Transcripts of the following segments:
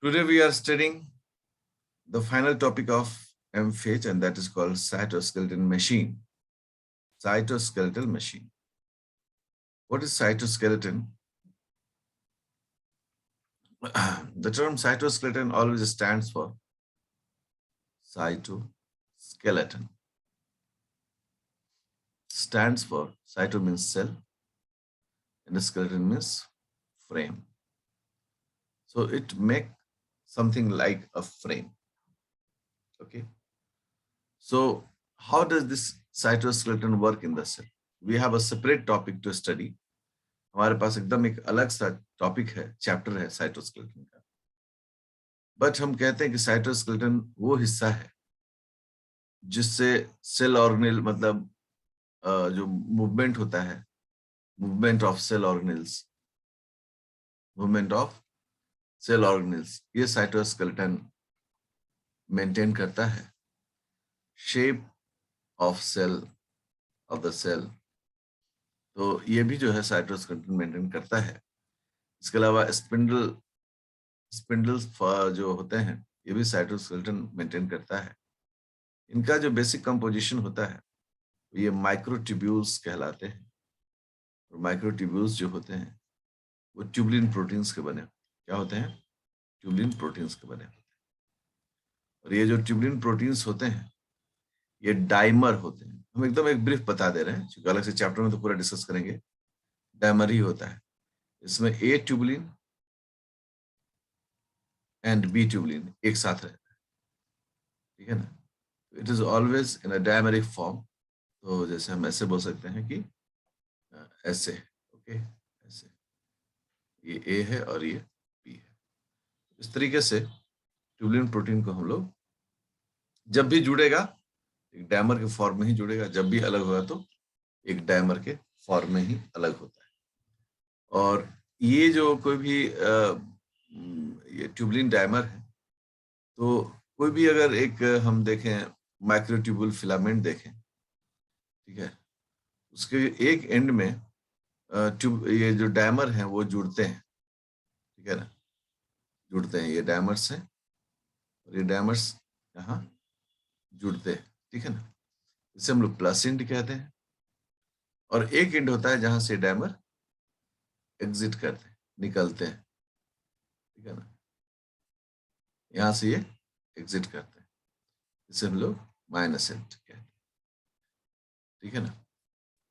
Today we are studying the final topic of MPH, and that is called cytoskeleton machine. Cytoskeletal machine. What is cytoskeleton? The term cytoskeleton always stands for cytoskeleton. Stands for cyto means cell and skeleton means frame. So it makes something like a frame. Okay. So how does this cytoskeleton work in the cell? We have a separate topic to study. हमारे पास एकदम एक अलग सा topic है, chapter है cytoskeleton का. But हम कहते हैं कि साइटोस्केलेटन वो हिस्सा है जिससे सेल ऑर्गेनेल मतलब जो मूवमेंट होता है, मूवमेंट ऑफ सेल ऑर्गेनेल्स, ये साइटोस्केलेटन मेंटेन करता है. Shape of cell of the cell, तो ये भी जो है साइटोस्केलेटन मेंटेन करता है. इसके अलावा स्पिंडल्स जो होते हैं ये भी साइटोस्केलेटन मेंटेन करता है. इनका जो बेसिक कंपोजिशन होता है ये माइक्रोट्यूब्यूल्स कहलाते हैं. और माइक्रोट्यूब्यूल्स जो होते हैं वो ट्यूबुलिन प्रोटीन्स के बने. क्या होते हैं? ट्यूबुलिन प्रोटीन्स के बने होते हैं. और ये जो ट्यूबुलिन प्रोटीन्स होते हैं ये डाइमर होते हैं. हम एकदम एक ब्रीफ बता दे रहे हैं क्योंकि अलग से चैप्टर में तो पूरा डिस्कस करेंगे. डाइमर ही होता है. इसमें ए ट्यूबुलिन एंड बी ट्यूबुलिन एक साथ रहता है. ठीक है ना? It is always in a dimeric form. तो जैसे हम ऐसे बोल सकते हैं कि ऐसे, ओके, ऐसे ये ए है और ये बी है. इस तरीके से ट्यूबुलिन प्रोटीन को हम लोग जब भी जुड़ेगा एक डायमर के फॉर्म में ही जुड़ेगा, जब भी अलग होगा तो एक डायमर के फॉर्म में ही अलग होता है. और ये जो कोई भी ये ट्यूबुलिन डायमर है, तो कोई भी अगर एक हम देखें माइक्रोट्यूबुल फिलामेंट देखें, ठीक है, उसके एक एंड में ये जो डायमर हैं वो जुड़ते हैं. ठीक है ना? जुड़ते हैं, ये डायमर्स हैं और ये डायमर्स यहाँ जुड़ते हैं. ठीक है ना? इसे हम लोग प्लस एंड कहते हैं. और एक एंड होता है जहां से डायमर एग्जिट करते हैं, निकलते हैं. ठीक है ना? यहां से ये एग्जिट करते हैं, इसे हम लोग माइनस एंड कहते हैं. ठीक है ना?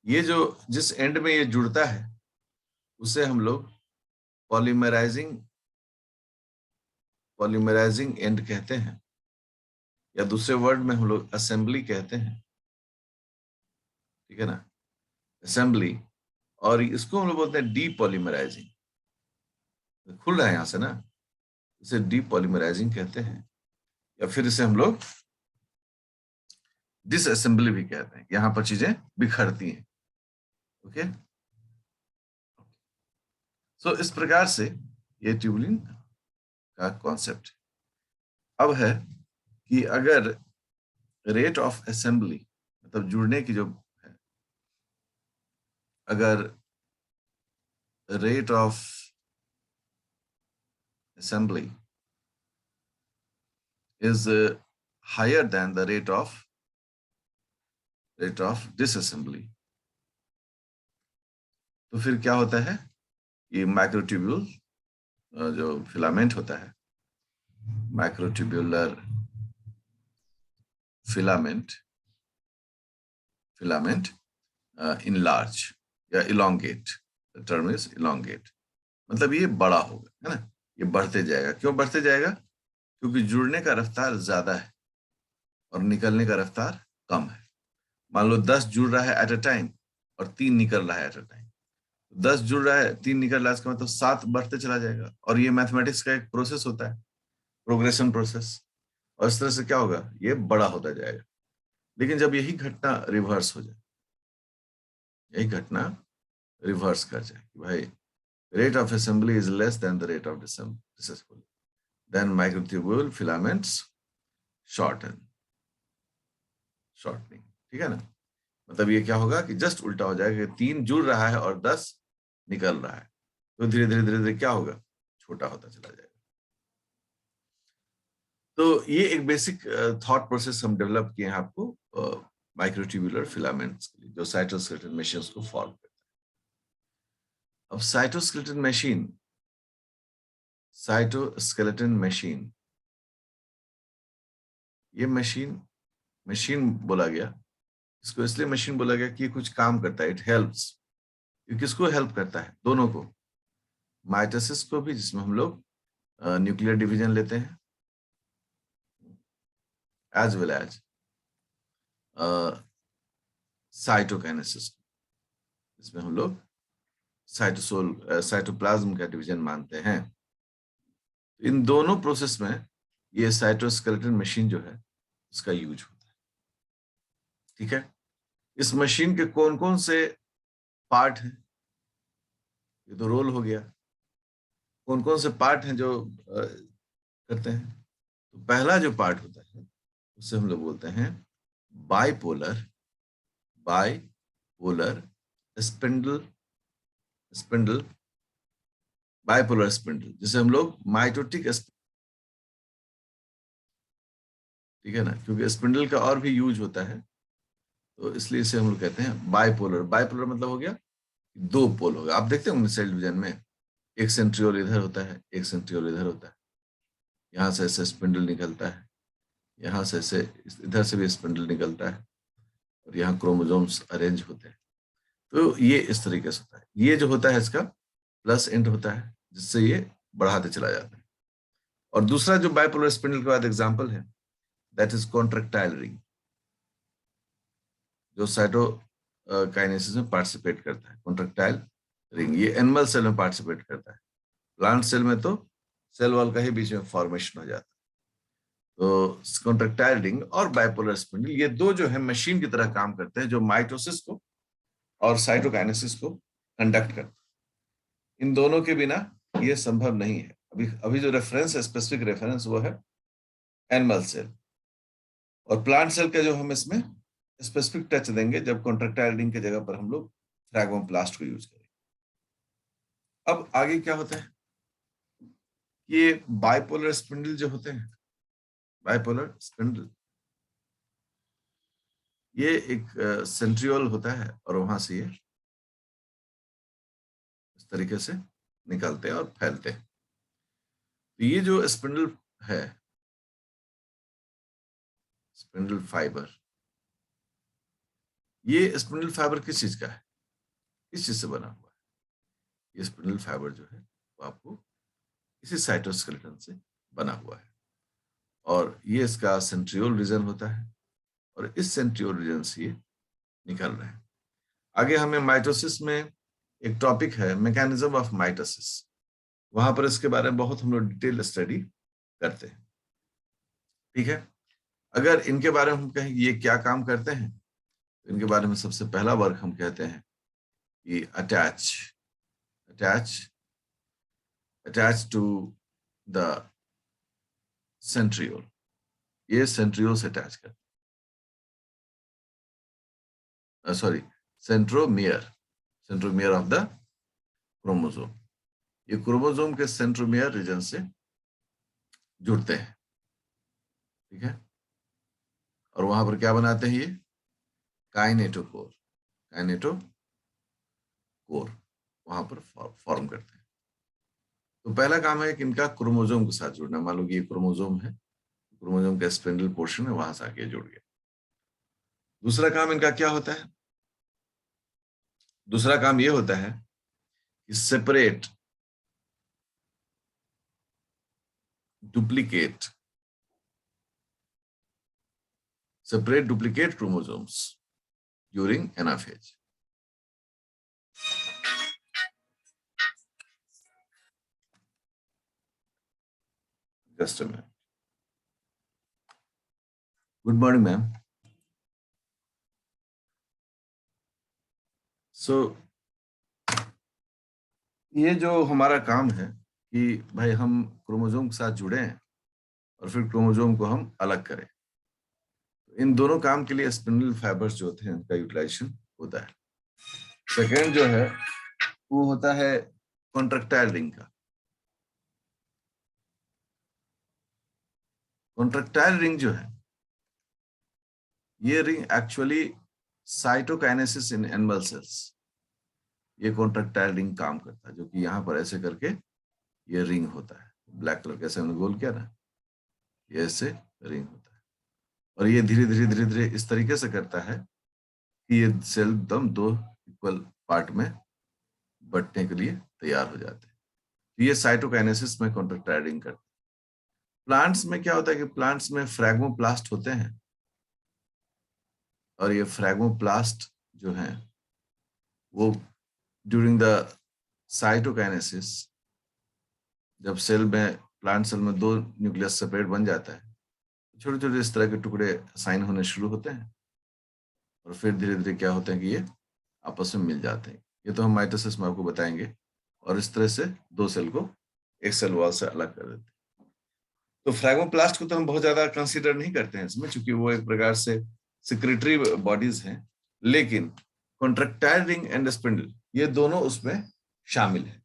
ये जो जिस एंड में ये जुड़ता है उसे हम लोग पॉलीमराइजिंग एंड कहते हैं, या दूसरे वर्ड में हम लोग असेंबली कहते हैं. ठीक है ना? असेंबली. और इसको हम लोग बोलते हैं डीपॉलीमराइजिंग. खुल रहा है यहां से ना, इसे डीपॉलीमराइजिंग कहते हैं. या फिर इसे हम लोग डिसअसेंबली भी कहते हैं. यहां पर चीजें बिखरती हैं. ओके. सो इस प्रकार से ये ट्यूबुलिन का कॉन्सेप्ट. अब है कि अगर रेट ऑफ असेंबली मतलब जुड़ने की जो है, अगर rate of assembly is higher than the rate of disassembly, तो फिर क्या होता है? ये माइक्रोट्यूब्यूल जो फिलामेंट होता है, माइक्रोट्यूब्यूलर फिलामेंट इनलार्ज या elongate. The term is elongate. मतलब ये बड़ा होगा, है ना? ये बढ़ते जाएगा. क्यों बढ़ते जाएगा? क्योंकि जुड़ने का रफ्तार ज्यादा है और निकलने का रफ्तार कम है. मान लो 10 जुड़ रहा है एट अ टाइम और 3 निकल रहा है एट अ टाइम. 10 जुड़ रहा है, 3 निकल रहा है, इसका मतलब 7 बढ़ते चला जाएगा. और ये मैथमेटिक्स का एक प्रोसेस होता है, प्रोग्रेशन प्रोसेस. और इस तरह से क्या होगा? ये बड़ा होता जाएगा. लेकिन जब यही घटना रिवर्स हो जाए, यही घटना रिवर्स कर जाए कि भाई rate of assembly is less than the rate of disassembly, then microtubule filaments shortening. ठीक है ना? मतलब ये क्या होगा कि जस्ट उल्टा हो जाएगा कि 3 जुड़ रहा है और 10 निकल रहा है, तो धीरे धीरे क्या होगा? छोटा होता चला जाएगा. तो ये एक बेसिक थॉट प्रोसेस हम डेवलप किए हैं आपको माइक्रोट्यूबुलर फिलामेंट्स के लिए, जो साइटोस्केलेटन मशीन्स को फॉर्म करते हैं। अब साइटोस्केलेटन मशीन, ये मशीन मशीन बोला गया, इसको इसलिए मशीन बोला गया कि ये कुछ काम करता है, इट हेल्प्स। ये किसको हेल्प करता है? दोनों को, माइटोसिस को भी, जिसमें हम लोग न्यूक्लियर डिवीजन लेते हैं, एज वेल एज साइटोकाइनेसिस, इसमें हम लोग साइटोप्लाज्म का डिवीजन मानते हैं। इन दोनों प्रोसेस में ये साइटोस्केलेटन मशीन जो है उसका यूज होता है। ठीक है, इस मशीन के कौन कौन से पार्ट हैं? ये तो रोल हो गया। कौन कौन से पार्ट हैं जो करते हैं? तो पहला जो पार्ट होता है उसे हम लोग बोलते हैं bipolar bipolar spindle spindle bipolar spindle, जिसे हम लोग माइटोटिक, ठीक है ना, क्योंकि स्पिंडल का और भी यूज होता है, तो इसलिए इसे हम लोग कहते हैं बाइपोलर। बाइपोलर मतलब हो गया दो पोल हो गया। आप देखते होंगे सेल डिवीजन में, एक सेंट्रियोल इधर होता है, एक सेंट्रियोल इधर होता है, यहाँ से ऐसे स्पिंडल निकलता है, यहाँ से ऐसे इधर से भी स्पिंडल निकलता है, और यहाँ क्रोमोसोम्स अरेंज होते हैं। तो ये इस तरीके से होता है। ये जो होता है इसका प्लस एंड होता है, जिससे ये बढ़ाते चला जाता है। और दूसरा जो बाइपोलर स्पिंडल के बाद एग्जांपल है, दैट इज कॉन्ट्रैक्टाइल रिंग, जो साइटोकाइनेसिस में पार्टिसिपेट करता है। कॉन्ट्रैक्टाइल रिंग ये एनिमल सेल में पार्टिसिपेट करता है, प्लांट सेल में तो सेल वॉल का ही बीच में फॉर्मेशन हो जाता है। तो कॉन्ट्रैक्टाइल रिंग और बाइपोलर स्पिंडल, ये दो जो है मशीन की तरह काम करते हैं, जो माइटोसिस को और साइटोकाइनेसिस को कंडक्ट करते हैं। इन दोनों के बिना ये संभव नहीं है। अभी अभी जो रेफरेंस है, स्पेसिफिक रेफरेंस, वो है एनिमल सेल। और प्लांट सेल का जो हम इसमें स्पेसिफिक टच देंगे जब कॉन्ट्रैक्टाइल रिंग की जगह पर हम लोग फ्रैगमोप्लास्ट को यूज करेंगे। अब आगे क्या होता है, ये बाइपोलर स्पिंडल जो होते हैं, बाइपोलर स्पिंडल, ये एक सेंट्रियोल होता है, और वहां से ये इस तरीके से निकलते हैं और फैलते हैं। तो ये जो स्पिंडल है, स्पिंडल फाइबर, ये स्पिंडल फाइबर किस चीज का है, किस चीज से बना हुआ है? ये स्पिंडल फाइबर जो है वो आपको इसी साइटोस्केलेटन से बना हुआ है, और ये इसका सेंट्रियोल रीजन होता है, और इस सेंट्रियोल रीजन से ये निकल रहे हैं। आगे हमें माइटोसिस में एक टॉपिक है मैकेनिज्म ऑफ माइटोसिस, वहां पर इसके बारे में बहुत हम लोग डिटेल स्टडी करते हैं। ठीक है, अगर इनके बारे में हम कहें ये क्या काम करते हैं, तो इनके बारे में सबसे पहला वर्क हम कहते हैं कि attach attach attach to the centriole, ये सेंट्रियोल से अटैच करते हैं, sorry, centromere, centromere of the chromosome, ये क्रोमोसोम के सेंट्रोमियर रीजन से जुड़ते हैं। ठीक है, और वहां पर क्या बनाते हैं? ये काइनेटोकोर, काइनेटोकोर वहां पर फॉर्म करते हैं। तो पहला काम है कि इनका क्रोमोसोम के साथ जुड़ना। मान लो कि ये क्रोमोसोम है, क्रोमोसोम का स्पिंडल पोर्शन है, वहां से आके जुड़ गया। दूसरा काम इनका क्या होता है? दूसरा काम ये होता है कि separate, duplicate chromosomes during anaphase. Just a minute. Good morning, ma'am. So, ये जो हमारा काम है कि भाई हम क्रोमोसोम के साथ जुड़े हैं और फिर क्रोमोसोम को हम अलग करें, इन दोनों काम के लिए स्पिंडल फाइबर्स जो होते हैं उनका यूटिलाइजेशन होता है। सेकेंड जो है वो होता है कॉन्ट्रैक्टाइल रिंग का। कॉन्ट्रैक्टाइल रिंग जो है, ये ring actually cytokinesis in animal cells, ये कॉन्ट्रैक्टाइल रिंग काम करता है, जो कि यहाँ पर ऐसे करके ये रिंग होता है, ब्लैक कलर कैसे हमने गोल किया ना, ये ऐसे रिंग होता है। और ये धीरे धीरे धीरे धीरे इस तरीके से करता है कि ये सेल एकदम दो इक्वल पार्ट में बंटने के लिए तैयार हो जाते हैं। ये साइटोकाइनेसिस में कॉन्ट्रैक्टाइल रिंग करता है। प्लांट्स में क्या होता है कि प्लांट्स में फ्रैगमोप्लास्ट होते हैं, और ये फ्रैगमोप्लास्ट जो है वो ड्यूरिंग द साइटोकाइनेसिस, जब सेल में, प्लांट सेल में दो न्यूक्लियस सेपरेट बन जाता है, छोटे छोटे इस तरह के टुकड़े साइन होने शुरू होते हैं, और फिर धीरे धीरे क्या होते हैं कि ये आपस में मिल जाते हैं। ये तो हम माइटोसिस में आपको बताएंगे। और इस तरह से दो सेल को एक सेल वॉल से अलग कर देते हैं। तो फ्रैगमोप्लास्ट को तो हम बहुत ज्यादा कंसीडर नहीं करते हैं इसमें, क्योंकि वो एक प्रकार से सिक्रेटरी बॉडीज हैं, लेकिन कॉन्ट्रैक्टाइल रिंग एंड स्पिंडल ये दोनों उसमें शामिल है।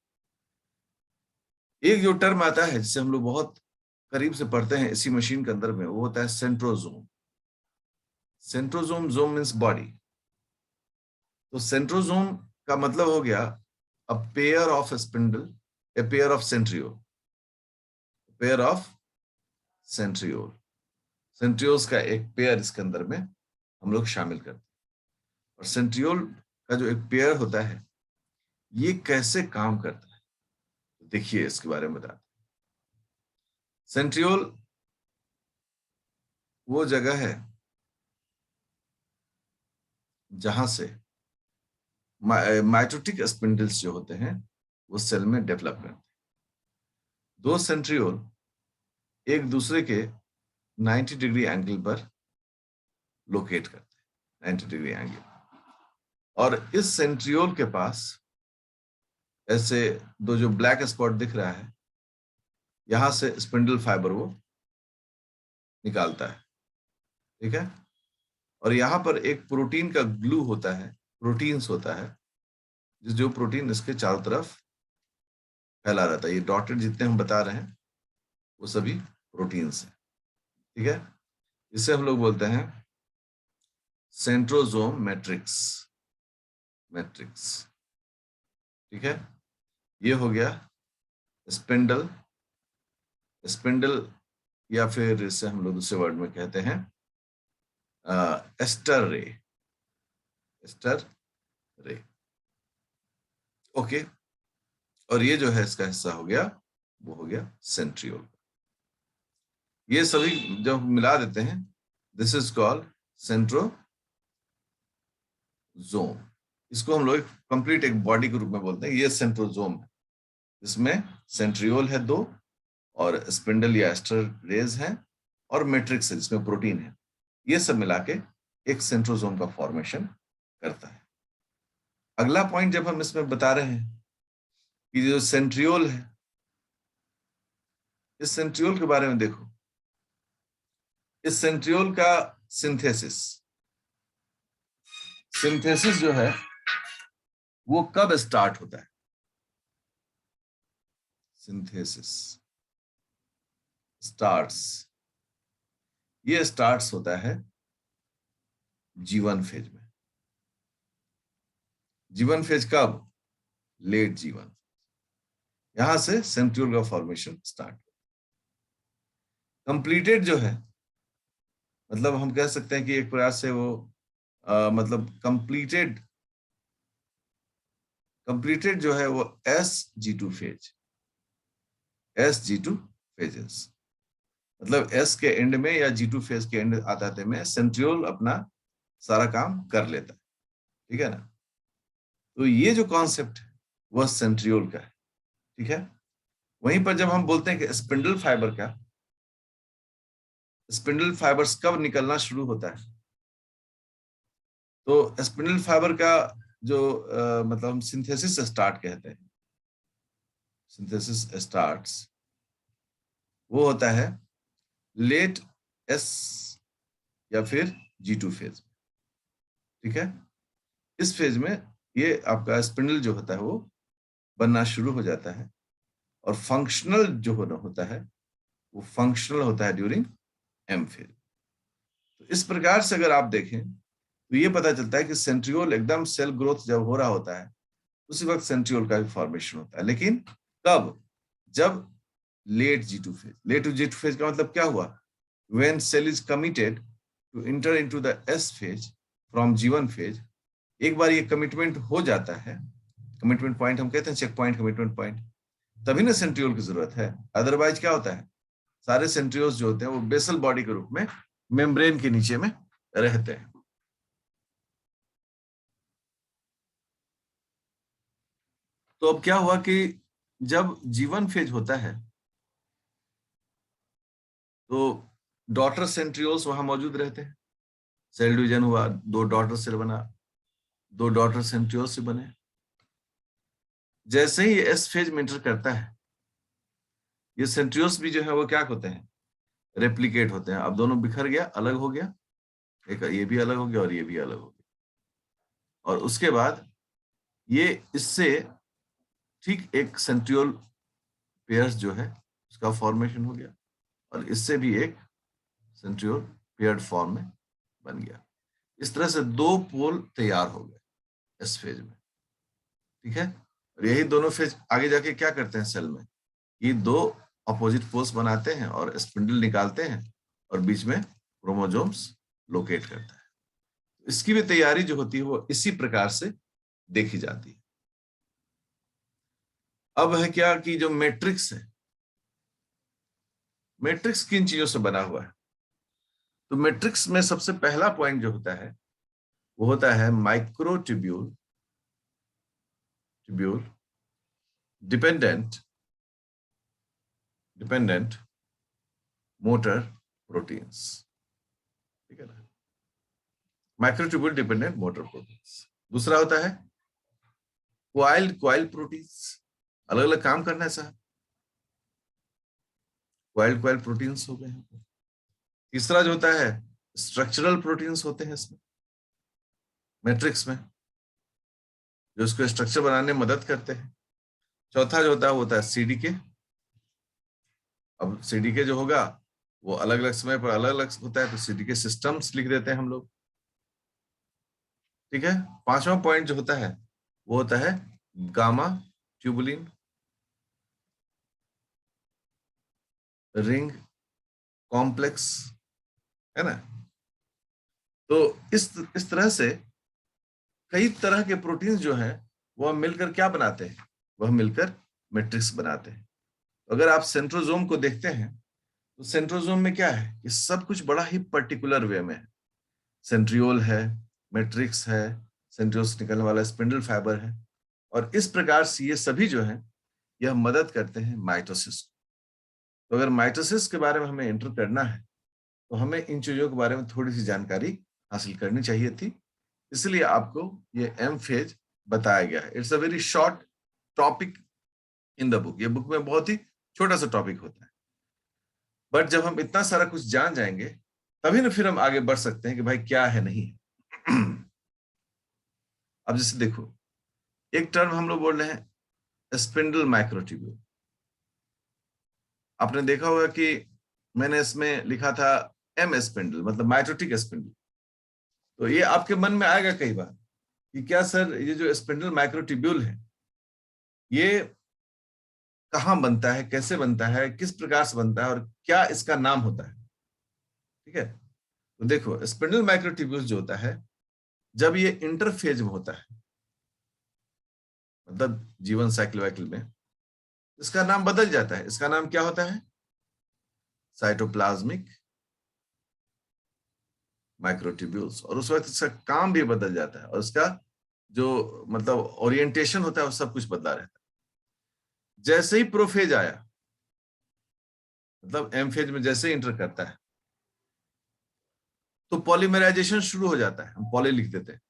एक जो टर्म आता है जिसे हम लोग बहुत करीब से पढ़ते हैं इसी मशीन के अंदर में, वो होता है सेंट्रोजोम। सेंट्रोजोम, जोम मीन्स बॉडी। तो सेंट्रोजोम का मतलब हो गया a pair of spindle, a pair of centriole, pair of centriole. Centrioles का एक पेयर इसके अंदर में हम लोग शामिल करते हैं। और सेंट्रियोल का जो एक पेयर होता है, ये कैसे काम करता है, तो देखिए इसके बारे में बताते हैं। सेंट्रियोल वो जगह है जहां से माइटोटिक स्पिंडल्स जो होते हैं वो सेल में डेवलप करते हैं। दो सेंट्रियोल एक दूसरे के 90 डिग्री एंगल पर लोकेट करते हैं, 90 डिग्री एंगल। और इस सेंट्रियोल के पास ऐसे दो जो ब्लैक स्पॉट दिख रहा है, यहां से स्पिंडल फाइबर वो निकालता है, ठीक है। और यहां पर एक प्रोटीन का ग्लू होता है, प्रोटीन्स होता है, जो प्रोटीन इसके चारों तरफ फैला रहता है। ये डॉटेड जितने हम बता रहे हैं वो सभी प्रोटीन्स हैं, ठीक है। इसे हम लोग बोलते हैं सेंट्रोजोम मैट्रिक्स, मैट्रिक्स, ठीक है। ये हो गया स्पिंडल, स्पिंडल, या फिर इसे हम लोग दूसरे वर्ड में कहते हैं एस्टर रे, एस्टर रे, ओके। और ये जो है इसका हिस्सा हो गया, वो हो गया सेंट्रियोल। ये सभी जब मिला देते हैं, दिस इज कॉल्ड सेंट्रोजोम। इसको हम लोग कंप्लीट एक बॉडी के रूप में बोलते हैं, ये सेंट्रोजोम है। इसमें सेंट्रियोल है दो, और स्पिंडल या एस्टर रेज हैं, और मैट्रिक्स है जिसमें प्रोटीन है। ये सब मिला के एक सेंट्रोजोम का फॉर्मेशन करता है। अगला पॉइंट जब हम इसमें बता रहे हैं कि जो सेंट्रियोल है, इस सेंट्रियोल के बारे में देखो। इस सेंट्रियोल का सिंथेसिस, सिंथेसिस जो है वो कब स्टार्ट होता है? सिंथेसिस स्टार्ट्स, ये स्टार्ट्स होता है जीवन फेज में। जीवन फेज कब? लेट जीवन। यहां से सेंट्रियोल का फॉर्मेशन स्टार्ट। कंप्लीटेड जो है, मतलब हम कह सकते हैं कि एक प्रकार से वो मतलब कंप्लीटेड, कंप्लीटेड जो है वो SG2 फेज, SG2 फेजेस। मतलब S के एंड में या G2 फेज के एंड आते में सेंट्रियोल अपना सारा काम कर लेता है, ठीक है ना। तो ये जो कॉन्सेप्ट है वह सेंट्रियोल का है, ठीक है। वहीं पर जब हम बोलते हैं कि स्पिंडल फाइबर का, स्पिंडल फाइबर्स कब निकलना शुरू होता है, तो स्पिंडल फाइबर का जो मतलब हम सिंथेसिस स्टार्ट कहते हैं, सिंथेसिस स्टार्ट्स, वो होता है लेट S या फिर G2 फेज, ठीक है। इस फेज में ये आपका स्पिंडल जो होता है वो बनना शुरू हो जाता है, और फंक्शनल जो होता है वो फंक्शनल होता है ड्यूरिंग एम फेज। तो इस प्रकार से अगर आप देखें तो ये पता चलता है कि सेंट्रियोल एकदम सेल ग्रोथ जब हो रहा होता है उसी वक्त सेंट्रियोल का भी फॉर्मेशन होता है। लेकिन कब? जब late G2 phase. Late G2 phase का मतलब क्या हुआ? When cell is committed to inter into the S phase from G1 phase, एक बार ये कमिटमेंट हो जाता है, कमिटमेंट पॉइंट हम कहते हैं, चेक पॉइंट, कमिटमेंट पॉइंट, तभी ना सेंट्रियोल की जरूरत है। अदरवाइज क्या होता है, सारे सेंट्रियोल्स जो होते हैं वो बेसल बॉडी के रूप में मेम्ब्रेन के नीचे में रहते हैं। तो अब क्या हुआ कि जब G1 फेज होता है तो डॉटर सेंट्रियोल्स वहां मौजूद रहते हैं, सेल डिवीजन हुआ, दो डॉटर सेल बना, दो डॉटर सेंट्रियोल्स से बने। जैसे ही एस फेज में इंटर करता है, ये सेंट्रियोल्स भी जो है वो क्या होते हैं, रेप्लिकेट होते हैं। अब दोनों बिखर गया, अलग हो गया, एक ये भी अलग हो गया और ये भी अलग हो गया, और उसके बाद ये इससे ठीक एक सेंट्रियोल पेयर्स जो है उसका फॉर्मेशन हो गया, और इससे भी एक सेंट्रियोल पेयर्ड फॉर्म में बन गया। इस तरह से दो पोल तैयार हो गए इस फेज में, ठीक है। और यही दोनों फेज आगे जाके क्या करते हैं सेल में, ये दो अपोजिट पोल्स बनाते हैं और स्पिंडल निकालते हैं और बीच में क्रोमोसोम्स लोकेट करता है। इसकी भी तैयारी जो होती है वो इसी प्रकार से देखी जाती है। अब है क्या कि जो मैट्रिक्स है, मैट्रिक्स किन चीजों से बना हुआ है? तो मैट्रिक्स में सबसे पहला पॉइंट जो होता है वो होता है microtubule, tubule dependent dependent motor proteins, ठीक है ना, माइक्रोट्यूब्यूल डिपेंडेंट मोटर प्रोटीन्स। दूसरा होता है क्वाइल्ड क्वाइल प्रोटीन्स, अलग अलग काम करना है साहब, क्वाइल्ड क्वाइल प्रोटीन्स हो गए। तीसरा जो होता है स्ट्रक्चरल प्रोटीन्स होते हैं इसमें, मैट्रिक्स में, जो उसको स्ट्रक्चर बनाने में मदद करते हैं। चौथा जो होता है वो होता है सीडीके। अब सीडीके जो होगा वो अलग अलग समय पर अलग अलग होता है, तो सीडीके सिस्टम्स लिख देते हैं हम लोग, ठीक है। पांचवा पॉइंट जो होता है वो होता है गामा ट्यूबुलिन रिंग कॉम्प्लेक्स, है ना। तो इस तरह से कई तरह के प्रोटीन्स जो हैं वह मिलकर क्या बनाते हैं, वह मिलकर मैट्रिक्स बनाते हैं। अगर आप सेंट्रोजोम को देखते हैं तो सेंट्रोजोम में क्या है कि सब कुछ बड़ा ही पर्टिकुलर वे में है। सेंट्रियोल है, मैट्रिक्स है, सेंट्रियोल से निकलने वाला स्पिंडल फाइबर है, और इस प्रकार से ये सभी जो है यह मदद करते हैं माइटोसिस। तो अगर माइटोसिस के बारे में हमें एंटर करना है तो हमें इन चीजों के बारे में थोड़ी सी जानकारी हासिल करनी चाहिए थी, इसलिए आपको ये एम फेज बताया गया है। It's a very short topic in the book, ये बुक में बहुत ही छोटा सा टॉपिक होता है, बट जब हम इतना सारा कुछ जान जाएंगे तभी ना फिर हम आगे बढ़ सकते हैं कि भाई क्या है नहीं है। अब जैसे देखो, एक टर्म हम लोग बोल रहे हैं स्पिंडल माइक्रोट्यूब्यूल। आपने देखा होगा कि मैंने इसमें लिखा था एम स्पिंडल, मतलब माइटोटिक स्पिंडल। तो ये आपके मन में आएगा कई बार कि क्या सर ये जो स्पिंडल माइक्रोट्यूब्यूल है ये कहाँ बनता है, कैसे बनता है, किस प्रकार से बनता है और क्या इसका नाम होता है, ठीक है। तो देखो स्पिंडल माइक्रोट्यूब्यूल जो होता है जब ये इंटरफेज में होता है, मतलब जीवन साइकिल वाइकिल में, इसका नाम बदल जाता है। इसका नाम क्या होता है? Cytoplasmic microtubules. और उस वक्त इसका काम भी बदल जाता है और इसका जो मतलब ओरिएंटेशन होता है वो सब कुछ बदला रहता है। जैसे ही प्रोफेज आया, मतलब एम फेज में जैसे ही इंटर करता है तो पॉलीमराइजेशन शुरू हो जाता है, हम पॉली लिख देते हैं,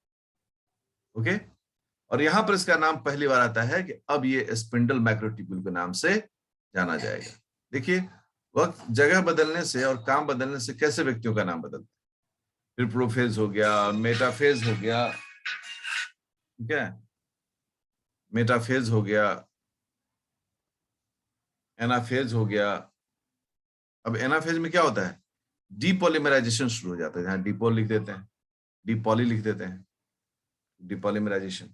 ओके। और यहां पर इसका नाम पहली बार आता है कि अब ये स्पिंडल माइक्रोट्यूब्यूल के नाम से जाना जाएगा। देखिए वक्त जगह बदलने से और काम बदलने से कैसे व्यक्तियों का नाम बदलता है। फिर प्रोफेज हो गया, मेटाफेज हो गया, ठीक है, मेटाफेज हो गया, एनाफेज हो गया। अब एनाफेज में क्या होता है, डीपॉलीमराइजेशन शुरू हो जाता है, जहां डीपॉल लिख देते हैं, डीपॉली लिख देते हैं, डीपॉलीमराइजेशन।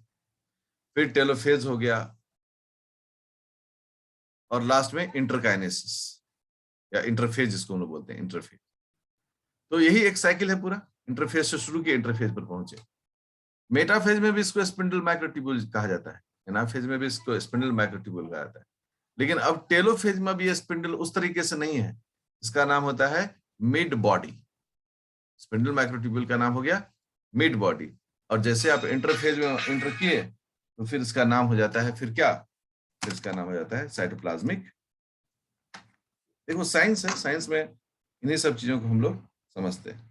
फिर टेलोफेज हो गया, और लास्ट में इंटरकाइनेसिस या इंटरफेज, जिसको हम लोग बोलते हैं इंटरफेज। तो यही एक साइकिल है पूरा, इंटरफेज से शुरू किया, इंटरफेज पर पहुंचे। मेटाफेज में भी इसको स्पिंडल माइक्रोट्यूब्यूल कहा जाता है, एनाफेज में भी इसको स्पिंडल माइक्रोट्यूब्यूल कहा जाता है। लेकिन अब टेलोफेज में भी ये स्पिंडल उस तरीके से नहीं है, इसका नाम होता है मिड बॉडी। स्पिंडल माइक्रोट्यूब्यूल का नाम हो गया मिड बॉडी, और जैसे आप इंटरफेज में इंटर किए तो फिर इसका नाम हो जाता है, फिर क्या, फिर इसका नाम हो जाता है साइटोप्लाज्मिक। देखो साइंस है, साइंस में इन्हीं सब चीजों को हम लोग समझते हैं।